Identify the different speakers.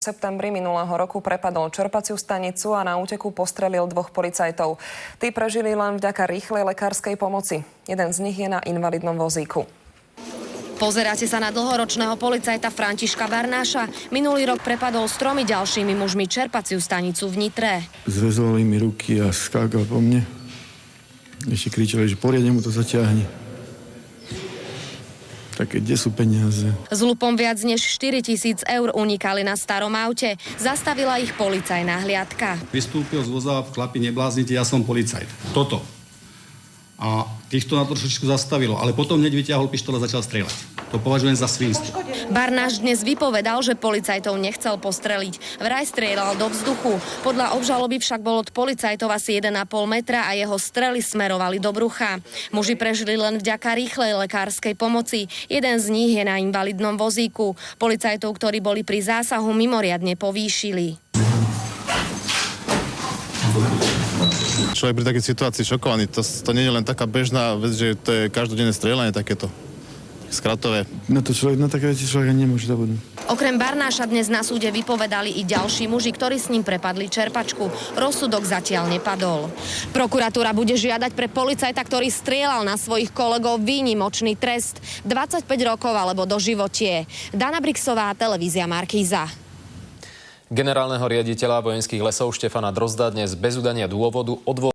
Speaker 1: V septembri minulého roku prepadol čerpaciu stanicu a na úteku postrelil 2 policajtov. Tí prežili len vďaka rýchlej lekárskej pomoci. Jeden z nich je na invalidnom vozíku.
Speaker 2: Pozeráte sa na dlhoročného policajta Františka Barnáša. Minulý rok prepadol s 3 ďalšími mužmi čerpaciu stanicu v Nitre.
Speaker 3: Zväzovali mi ruky a skákal po mne. Ešte kričali, že poriadne mu to zaťahne. Také, kde sú peniaze?
Speaker 2: S lupom viac než 4 000 eur unikali na starom aute. Zastavila ich policajná hliadka.
Speaker 4: Vystúpil z voza, chlapi, nebláznite, ja som policajt. Toto. A týchto na to trošičku zastavilo, ale potom hneď vyťahol pištole a začal strieľať. To považujem za svinstvo.
Speaker 2: Barnáš dnes vypovedal, že policajtov nechcel postreliť. Vraj strieľal do vzduchu. Podľa obžaloby však bol od policajtov asi 1,5 metra a jeho strely smerovali do brucha. Muži prežili len vďaka rýchlej lekárskej pomoci. Jeden z nich je na invalidnom vozíku. Policajtov, ktorí boli pri zásahu, mimoriadne povýšili.
Speaker 5: Človek pri takej situácii šokovaný. To nie je len taká bežná vec, že to je každodenné strieľanie takéto skratové.
Speaker 3: Na také veci človek nemôže zabudnúť.
Speaker 2: Okrem Barnáša dnes na súde vypovedali i ďalší muži, ktorí s ním prepadli čerpačku. Rozsudok zatiaľ nepadol. Prokuratúra bude žiadať pre policajta, ktorý strieľal na svojich kolegov, výnimočný trest 25 rokov alebo doživotie. Dana Brixová, televízia Markíza.
Speaker 6: Generálneho riaditeľa Vojenských lesov Štefana Drozda dnes bez udania dôvodu odvolal.